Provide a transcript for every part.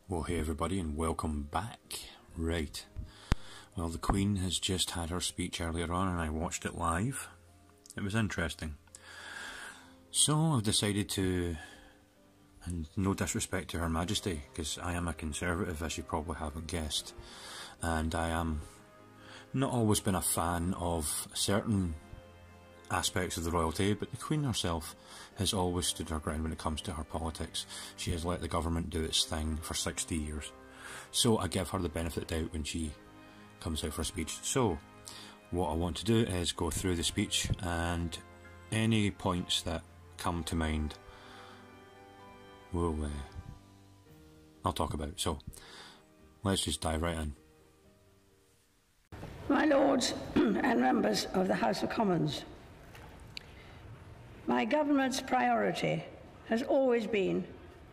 Well, hey everybody, and welcome back. Right. Well, the Queen has just had her speech earlier on, and I watched it live. It was interesting. So I've decided to, and no disrespect to Her Majesty, because I am a Conservative, as you probably haven't guessed, and I am not always been a fan of certain aspects of the royalty, but the Queen herself has always stood her ground when it comes to her politics. She has let the government do its thing for 60 years. So I give her the benefit of the doubt when she comes out for a speech. So what I want to do is go through the speech, and any points that come to mind I'll talk about. So let's just dive right in. My Lords and members of the House of Commons, my government's priority has always been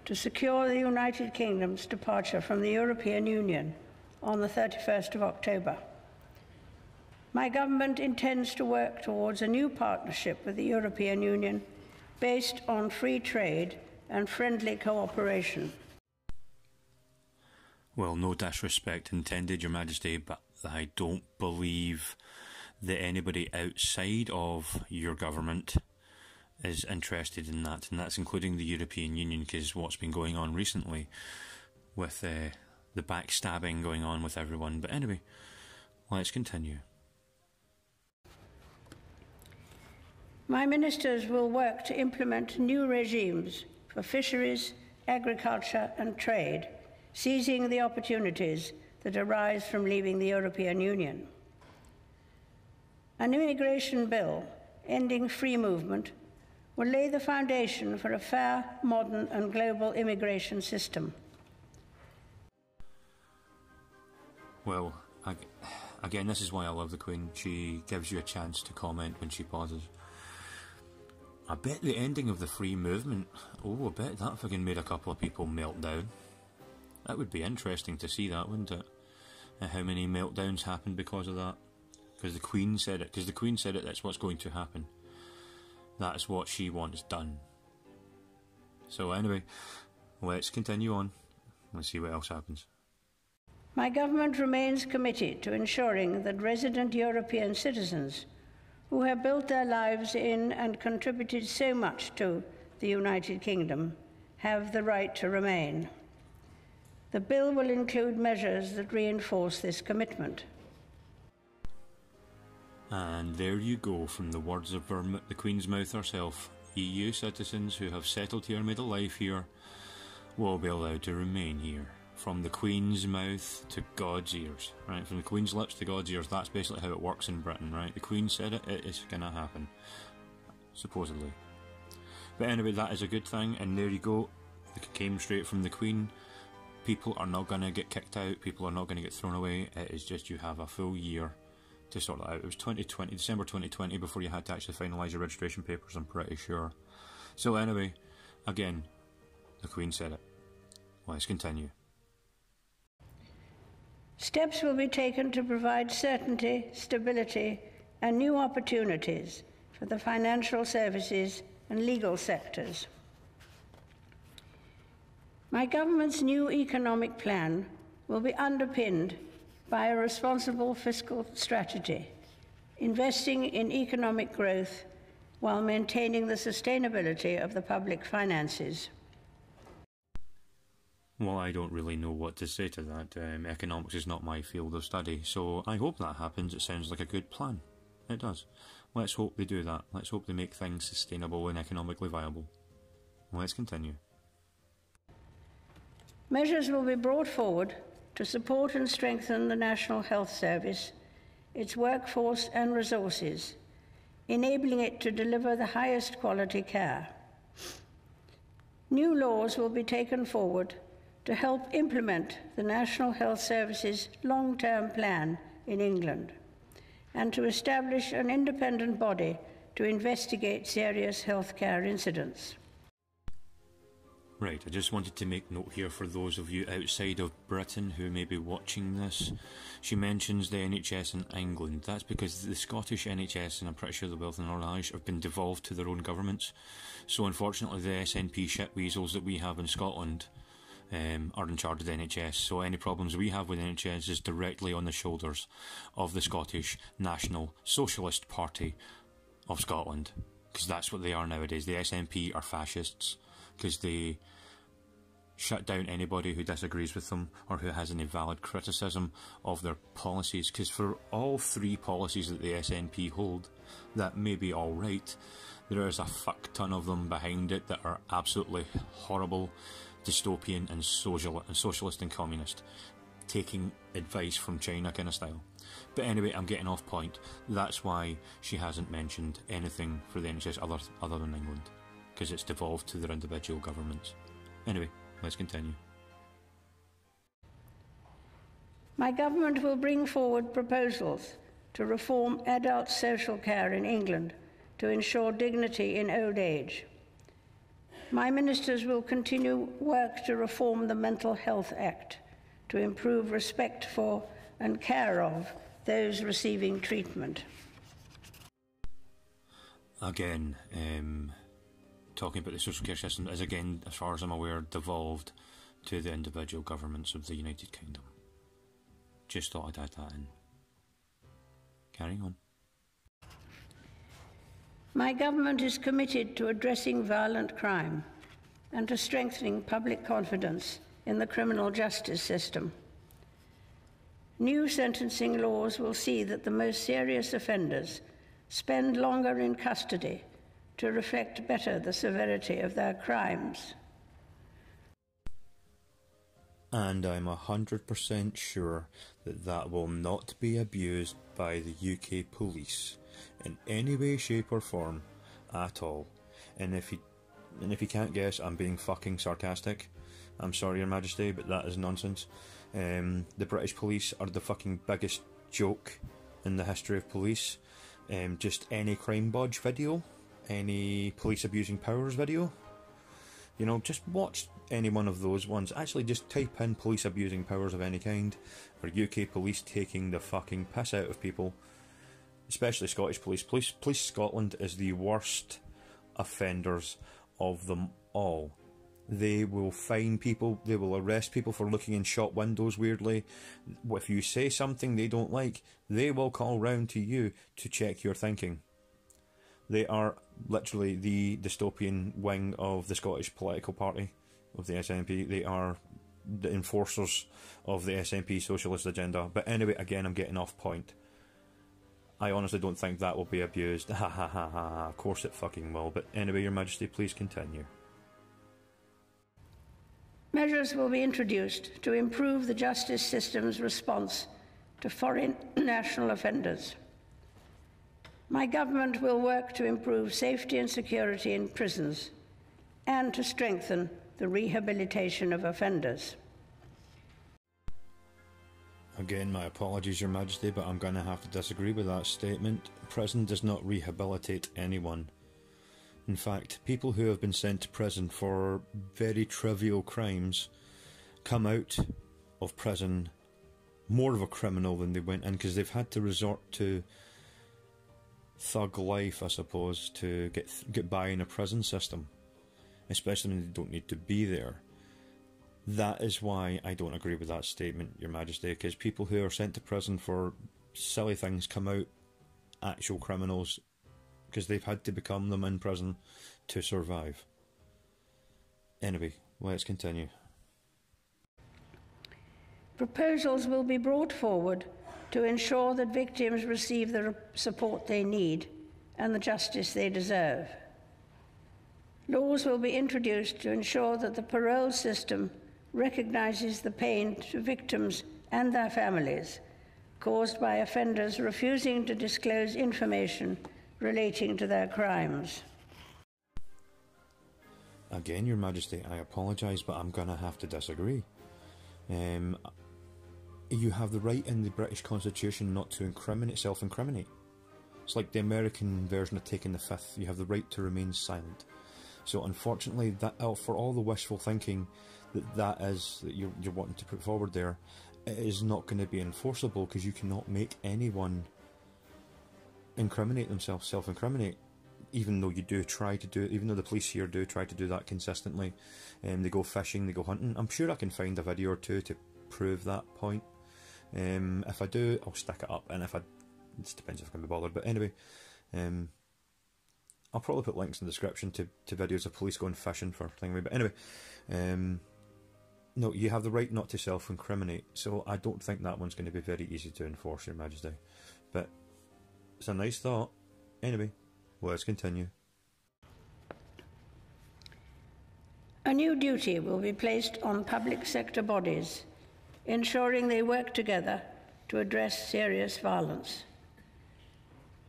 to secure the United Kingdom's departure from the European Union on the 31st of October. My government intends to work towards a new partnership with the European Union based on free trade and friendly cooperation. Well, no disrespect intended, Your Majesty, but I don't believe that anybody outside of your government is interested in that, and that's including the European Union, because what's been going on recently with the backstabbing going on with everyone. But anyway, let's continue. My ministers will work to implement new regimes for fisheries, agriculture and trade, seizing the opportunities that arise from leaving the European Union. An immigration bill ending free movement will lay the foundation for a fair, modern and global immigration system. Well, again, this is why I love the Queen. She gives you a chance to comment when she pauses. I bet the ending of the free movement, I bet that fucking made a couple of people melt down. That would be interesting to see that, wouldn't it? And how many meltdowns happened because of that. Because the Queen said it. Because the Queen said it, that's what's going to happen. That's what she wants done. So anyway, let's continue on. Let's see what else happens. My government remains committed to ensuring that resident European citizens who have built their lives in and contributed so much to the United Kingdom have the right to remain. The bill will include measures that reinforce this commitment. And there you go, from the words of the Queen's mouth herself. EU citizens who have settled here, made a life here, will be allowed to remain here. From the Queen's mouth to God's ears, right? From the Queen's lips to God's ears. That's basically how it works in Britain, right? The Queen said it, it is going to happen. Supposedly. But anyway, that is a good thing, and there you go. It came straight from the Queen. People are not going to get kicked out. People are not going to get thrown away. It is just you have a full year to sort it out. It was December 2020 before you had to actually finalise your registration papers, I'm pretty sure. So anyway, again, the Queen said it. Let's continue. Steps will be taken to provide certainty, stability and new opportunities for the financial services and legal sectors. My government's new economic plan will be underpinned by a responsible fiscal strategy, investing in economic growth while maintaining the sustainability of the public finances. Well, I don't really know what to say to that. Economics is not my field of study, so I hope that happens. It sounds like a good plan. It does. Let's hope they do that. Let's hope they make things sustainable and economically viable. Let's continue. Measures will be brought forward to support and strengthen the National Health Service, its workforce and resources, enabling it to deliver the highest quality care. New laws will be taken forward to help implement the National Health Service's long-term plan in England, and to establish an independent body to investigate serious healthcare incidents. Right, I just wanted to make note here for those of you outside of Britain who may be watching this. She mentions the NHS in England. That's because the Scottish NHS, and I'm pretty sure the Wealth and Northern Irish, have been devolved to their own governments. So unfortunately the SNP shitweasels that we have in Scotland are in charge of the NHS, so any problems we have with the NHS is directly on the shoulders of the Scottish National Socialist Party of Scotland, because that's what they are nowadays. The SNP are fascists, because they shut down anybody who disagrees with them or who has any valid criticism of their policies, because for all three policies that the SNP hold that may be alright, there is a fuck ton of them behind it that are absolutely horrible, dystopian and socialist and communist, taking advice from China kind of style. But anyway, I'm getting off point. That's why she hasn't mentioned anything for the NHS other than England, because it's devolved to their individual governments. Anyway, let's continue. My government will bring forward proposals to reform adult social care in England to ensure dignity in old age. My ministers will continue work to reform the Mental Health Act to improve respect for and care of those receiving treatment. Again, talking about the social care system is, again, as far as I'm aware, devolved to the individual governments of the United Kingdom. Just thought I'd add that in. Carrying on. My government is committed to addressing violent crime and to strengthening public confidence in the criminal justice system. New sentencing laws will see that the most serious offenders spend longer in custody to reflect better the severity of their crimes. And I'm 100% sure that that will not be abused by the UK police in any way, shape or form at all. And if you can't guess, I'm being fucking sarcastic. I'm sorry, Your Majesty, but that is nonsense. The British police are the fucking biggest joke in the history of police. Just any crime bodge video, any police abusing powers video, you know, just watch any one of those ones. Actually, just type in police abusing powers of any kind, or UK police taking the fucking piss out of people, especially Scottish police. Police Scotland is the worst offenders of them all. They will fine people, they will arrest people for looking in shop windows weirdly. If you say something they don't like, they will call round to you to check your thinking. They are literally the dystopian wing of the Scottish political party, of the SNP. They are the enforcers of the SNP socialist agenda. But anyway, again, I'm getting off point. I honestly don't think that will be abused. Ha ha ha ha ha. Of course it fucking will. But anyway, Your Majesty, please continue. Measures will be introduced to improve the justice system's response to foreign national offenders. My government will work to improve safety and security in prisons and to strengthen the rehabilitation of offenders. Again, my apologies, Your Majesty, but I'm going to have to disagree with that statement. Prison does not rehabilitate anyone. In fact, people who have been sent to prison for very trivial crimes come out of prison more of a criminal than they went in, because they've had to resort to thug life, I suppose, to get by in a prison system, especially when they don't need to be there. That is why I don't agree with that statement, Your Majesty, because people who are sent to prison for silly things come out actual criminals, because they've had to become them in prison to survive. Anyway, let's continue. Proposals will be brought forward to ensure that victims receive the support they need and the justice they deserve. Laws will be introduced to ensure that the parole system recognises the pain to victims and their families caused by offenders refusing to disclose information relating to their crimes. Again, Your Majesty, I apologise, but I'm going to have to disagree. You have the right in the British Constitution not to self-incriminate. It's like the American version of taking the fifth. You have the right to remain silent. So unfortunately, that for all the wishful thinking that you're wanting to put forward there, it is not going to be enforceable, because you cannot make anyone incriminate themselves, self-incriminate. even though you do try to do it, even though the police here do try to do that consistently, they go fishing, they go hunting. I'm sure I can find a video or two to prove that point. If I do, I'll stick it up, and if I, it just depends if I can be bothered. But anyway, I'll probably put links in the description to videos of police going fishing for things. But anyway, no, you have the right not to self-incriminate, so I don't think that one's going to be very easy to enforce, Your Majesty. But it's a nice thought. Anyway, let's continue. A new duty will be placed on public sector bodies, ensuring they work together to address serious violence.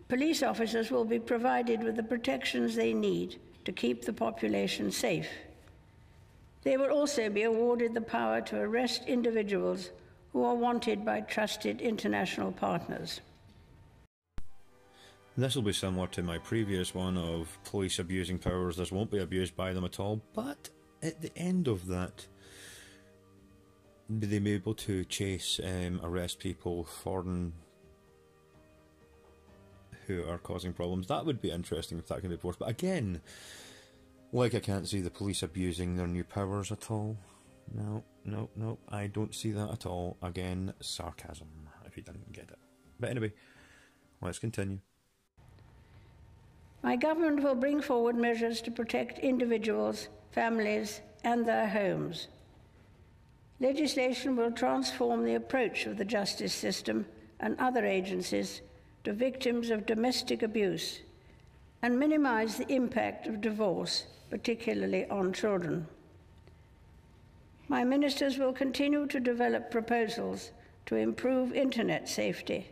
Police officers will be provided with the protections they need to keep the population safe. They will also be awarded the power to arrest individuals who are wanted by trusted international partners. This will be similar to my previous one of police abusing powers. This won't be abused by them at all, but at the end of that, they may be able to chase, arrest people foreign who are causing problems. That would be interesting if that can be enforced. But again, like, I can't see the police abusing their new powers at all. No, I don't see that at all. Again, sarcasm, if you didn't get it. But anyway, let's continue. My government will bring forward measures to protect individuals, families, and their homes. Legislation will transform the approach of the justice system and other agencies to victims of domestic abuse and minimize the impact of divorce, particularly on children. My ministers will continue to develop proposals to improve internet safety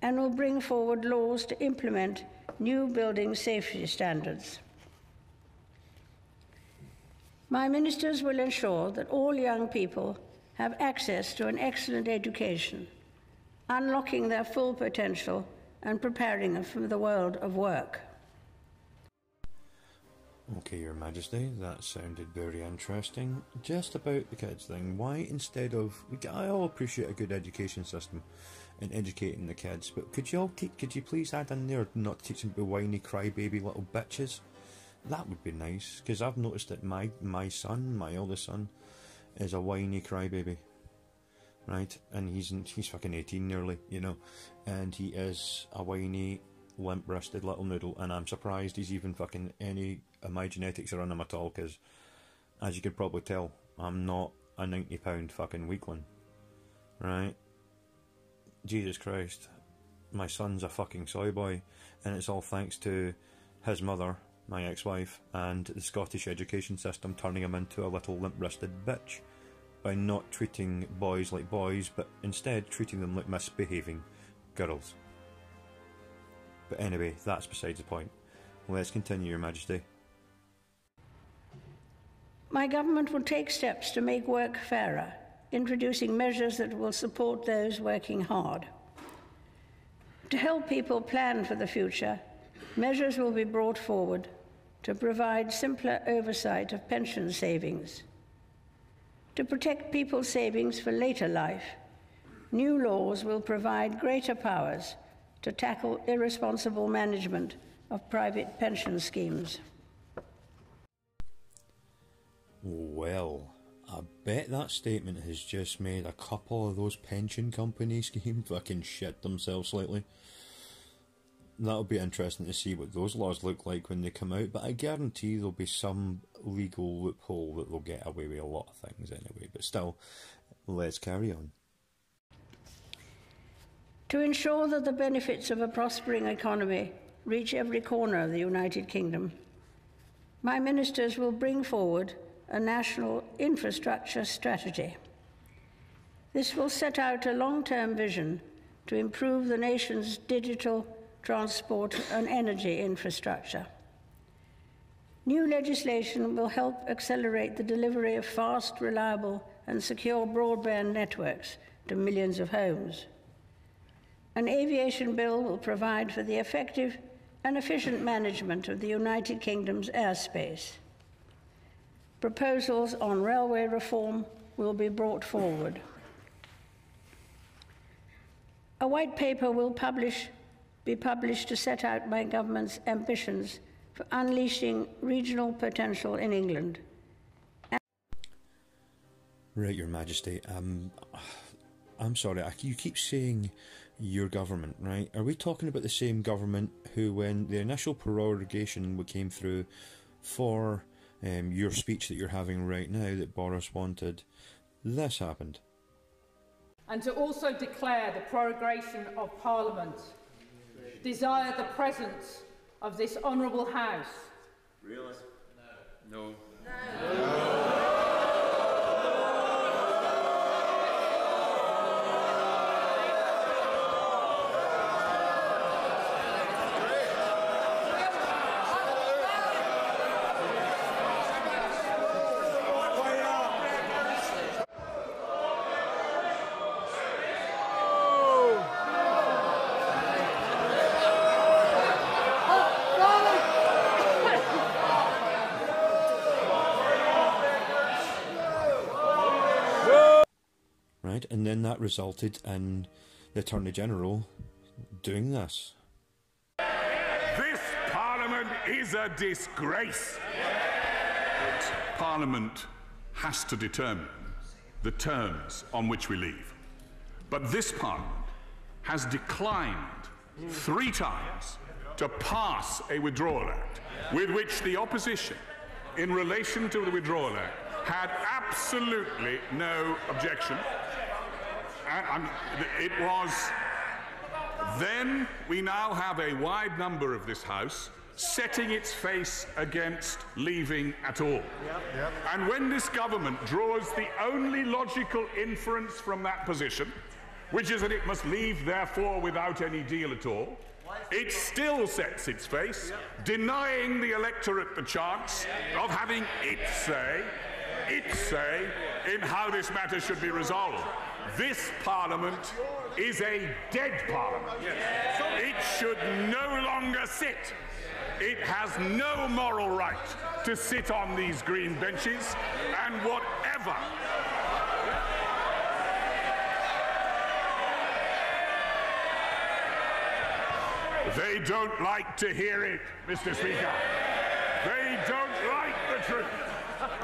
and will bring forward laws to implement new building safety standards. My ministers will ensure that all young people have access to an excellent education, unlocking their full potential and preparing them for the world of work. Okay, Your Majesty, that sounded very interesting. Just about the kids thing, why instead of... I all appreciate a good education system in educating the kids, but could you please add in there not to teach them to be whiny, crybaby little bitches? That would be nice, because I've noticed that my son, my eldest son, is a whiny crybaby, right? And he's fucking 18 nearly, you know, and he is a whiny, limp-wristed little noodle, and I'm surprised he's even fucking any of my genetics are on him at all, because, as you could probably tell, I'm not a 90-pound fucking weakling, right? Jesus Christ, my son's a fucking soy boy, and it's all thanks to his mother, my ex-wife, and the Scottish education system turning him into a little limp-wristed bitch by not treating boys like boys, but instead treating them like misbehaving girls. But anyway, that's besides the point. Let's continue, Your Majesty. My government will take steps to make work fairer, introducing measures that will support those working hard. To help people plan for the future, measures will be brought forward to provide simpler oversight of pension savings. To protect people's savings for later life, new laws will provide greater powers to tackle irresponsible management of private pension schemes. Well, I bet that statement has just made a couple of those pension company schemes fucking shit themselves slightly. That'll be interesting to see what those laws look like when they come out, but I guarantee there'll be some legal loophole that they'll get away with a lot of things anyway. But still, let's carry on. To ensure that the benefits of a prospering economy reach every corner of the United Kingdom, my ministers will bring forward a national infrastructure strategy. This will set out a long-term vision to improve the nation's digital, transport and energy infrastructure. New legislation will help accelerate the delivery of fast, reliable and secure broadband networks to millions of homes. An aviation bill will provide for the effective and efficient management of the United Kingdom's airspace. Proposals on railway reform will be brought forward. A white paper will be published to set out my government's ambitions for unleashing regional potential in England. Right, Your Majesty. I'm sorry, you keep saying your government, right? Are we talking about the same government who, when the initial prorogation came through for your speech that you're having right now that Boris wanted, this happened? And to also declare the prorogation of Parliament, desire the presence of this honourable House. Really? No. No. No. Right, and then that resulted in the Attorney General doing this. This Parliament is a disgrace. Parliament has to determine the terms on which we leave. But this Parliament has declined 3 times to pass a withdrawal act with which the opposition, in relation to the withdrawal act, had absolutely no objection. It was then we now have a wide number of this House setting its face against leaving at all. And when this government draws the only logical inference from that position, which is that it must leave therefore without any deal at all, it still sets its face, denying the electorate the chance of having its say in how this matter should be resolved. This Parliament is a dead Parliament. It should no longer sit. It has no moral right to sit on these green benches, and whatever they don't like to hear it, Mr. Speaker. They don't like the truth.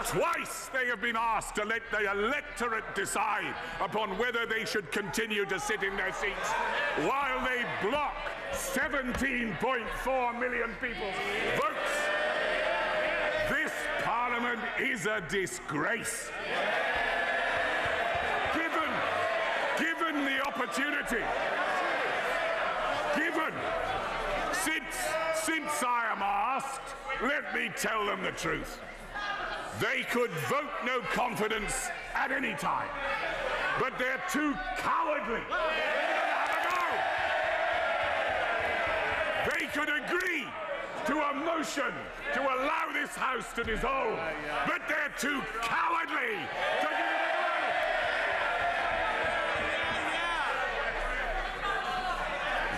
Twice they have been asked to let the electorate decide upon whether they should continue to sit in their seats while they block 17.4 million people's votes. This Parliament is a disgrace. Given the opportunity, since I am asked, let me tell them the truth. They could vote no confidence at any time, but they're too cowardly. They could agree to a motion to allow this House to dissolve, but they're too cowardly to give it a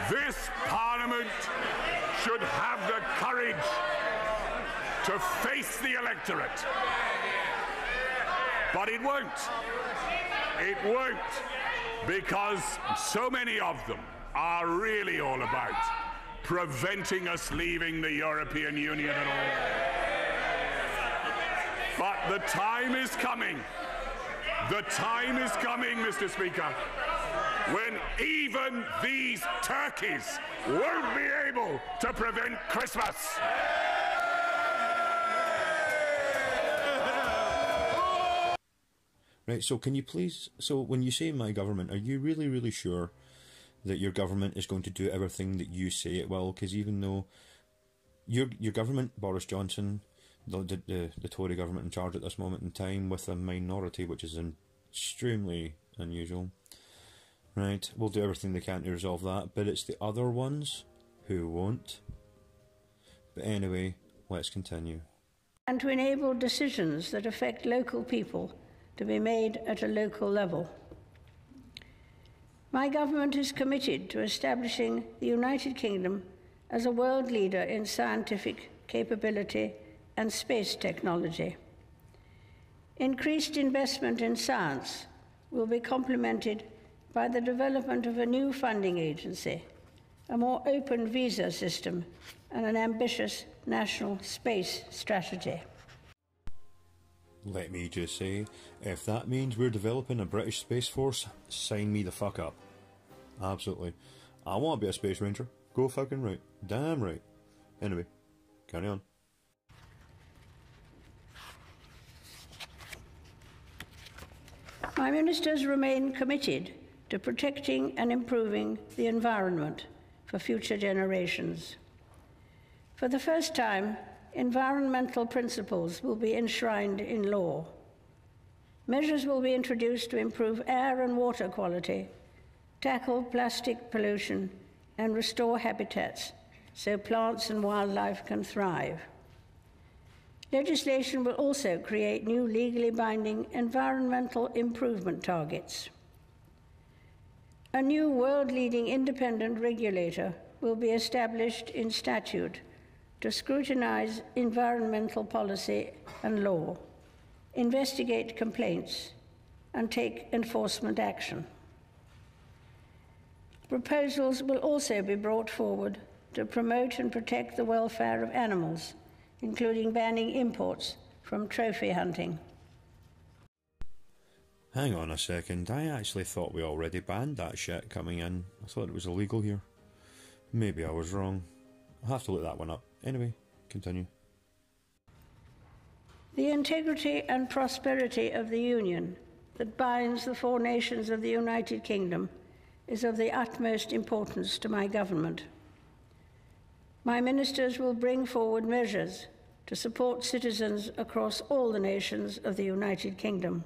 go. This Parliament should have the courage to face the electorate. But it won't. It won't, because so many of them are really all about preventing us leaving the European Union at all. But the time is coming. The time is coming, Mr. Speaker, when even these turkeys won't be able to prevent Christmas. Right, so can you please, so when you say my government, are you really, really sure that your government is going to do everything that you say it will? Because even though your government, Boris Johnson, the Tory government in charge at this moment in time, with a minority, which is extremely unusual, right, will do everything they can to resolve that, but it's the other ones who won't. But anyway, let's continue. And to enable decisions that affect local people to be made at a local level. My government is committed to establishing the United Kingdom as a world leader in scientific capability and space technology. Increased investment in science will be complemented by the development of a new funding agency, a more open visa system, and an ambitious national space strategy. Let me just say, if that means we're developing a British Space Force, sign me the fuck up. Absolutely. I want to be a Space Ranger. Go fucking right. Damn right. Anyway, carry on. My ministers remain committed to protecting and improving the environment for future generations. For the first time, environmental principles will be enshrined in law. Measures will be introduced to improve air and water quality, tackle plastic pollution, and restore habitats so plants and wildlife can thrive. Legislation will also create new legally binding environmental improvement targets. A new world-leading independent regulator will be established in statute to scrutinize environmental policy and law, investigate complaints, and take enforcement action. Proposals will also be brought forward to promote and protect the welfare of animals, including banning imports from trophy hunting. Hang on a second, I actually thought we already banned that shit coming in. I thought it was illegal here. Maybe I was wrong. I'll have to look that one up. Anyway, continue. The integrity and prosperity of the Union that binds the four nations of the United Kingdom is of the utmost importance to my government. My ministers will bring forward measures to support citizens across all the nations of the United Kingdom.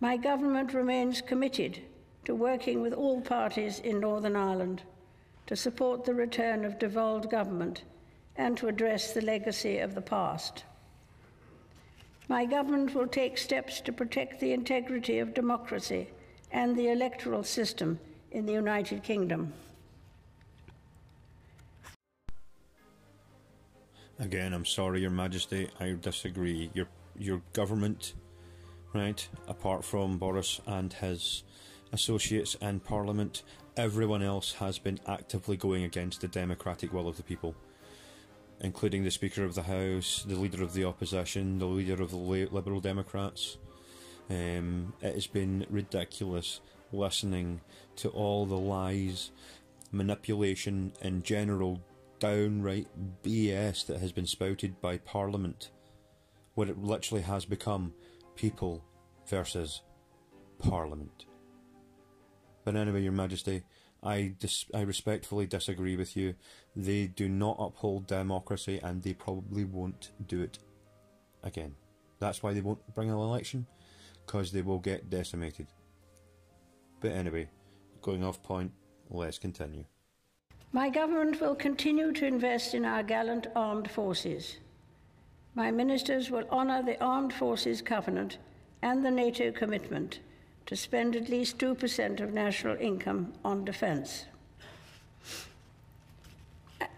My government remains committed to working with all parties in Northern Ireland to support the return of devolved government and to address the legacy of the past. My government will take steps to protect the integrity of democracy and the electoral system in the United Kingdom. Again, I'm sorry, Your Majesty, I disagree. Your government, right, apart from Boris and his associates in Parliament, everyone else has been actively going against the democratic will of the people, including the Speaker of the House, the Leader of the Opposition, the Leader of the Liberal Democrats. It has been ridiculous listening to all the lies, manipulation, and general downright BS that has been spouted by Parliament, where it literally has become people versus Parliament. But anyway, Your Majesty, I respectfully disagree with you. They do not uphold democracy, and they probably won't do it again. That's why they won't bring an election, because they will get decimated. But anyway, going off point, let's continue. My government will continue to invest in our gallant armed forces. My ministers will honour the Armed Forces Covenant and the NATO commitment to spend at least 2% of national income on defence.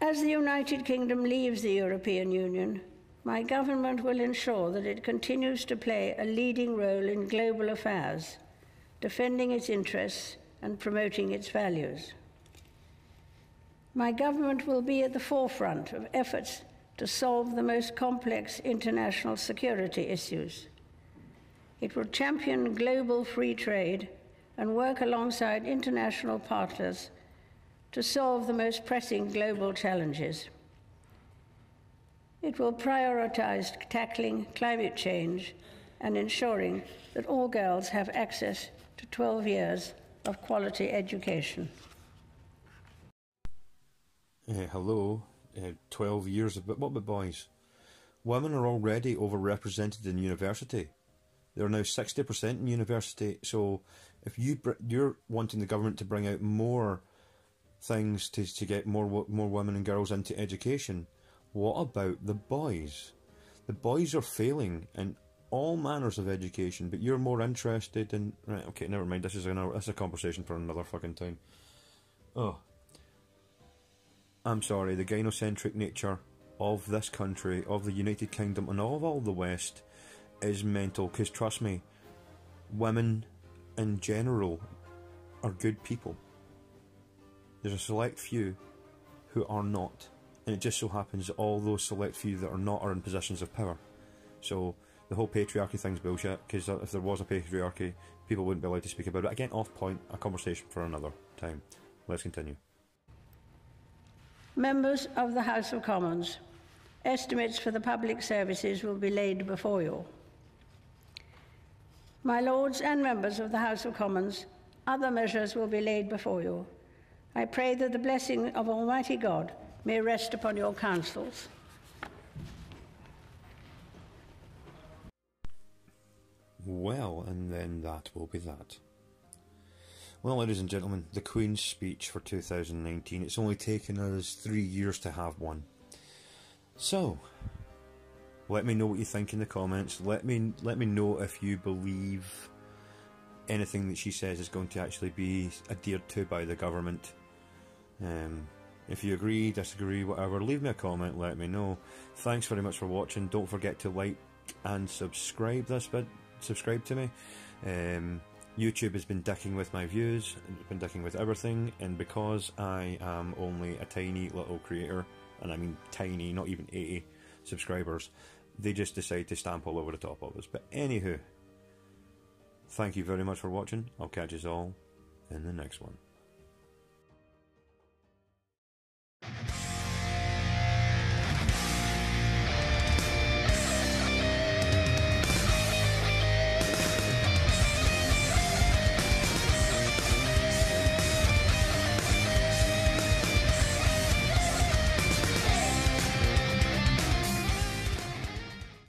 As the United Kingdom leaves the European Union, my government will ensure that it continues to play a leading role in global affairs, defending its interests and promoting its values. My government will be at the forefront of efforts to solve the most complex international security issues. It will champion global free trade and work alongside international partners to solve the most pressing global challenges. It will prioritise tackling climate change and ensuring that all girls have access to 12 years of quality education. Hello, 12 years, but what about boys? Women are already overrepresented in university. They're now 60% in university, so if you're wanting the government to bring out more things to get more women and girls into education, what about the boys? The boys are failing in all manners of education, but you're more interested in... Right, okay, never mind, this is a conversation for another fucking time. Oh. I'm sorry, the gynocentric nature of this country, of the United Kingdom, and of all the West is mental, because trust me, women in general are good people. There's a select few who are not, and it just so happens that all those select few that are not are in positions of power. So the whole patriarchy thing's bullshit, because if there was a patriarchy, people wouldn't be allowed to speak about it. Again, off point, a conversation for another time. Let's continue. Members of the House of Commons, estimates for the public services will be laid before you. My Lords and members of the House of Commons, other measures will be laid before you. I pray that the blessing of Almighty God may rest upon your councils. Well, and then that will be that. Well, ladies and gentlemen, the Queen's speech for 2019. It's only taken us 3 years to have one. So, let me know what you think in the comments. Let me know if you believe anything that she says is going to actually be adhered to by the government. If you agree, disagree, whatever, leave me a comment, let me know. Thanks very much for watching. Don't forget to like and subscribe subscribe to me. YouTube has been dicking with my views, it's been dicking with everything, and because I am only a tiny little creator, and I mean tiny, not even 80 subscribers, they just decide to stamp all over the top of us. But anywho, thank you very much for watching. I'll catch you all in the next one.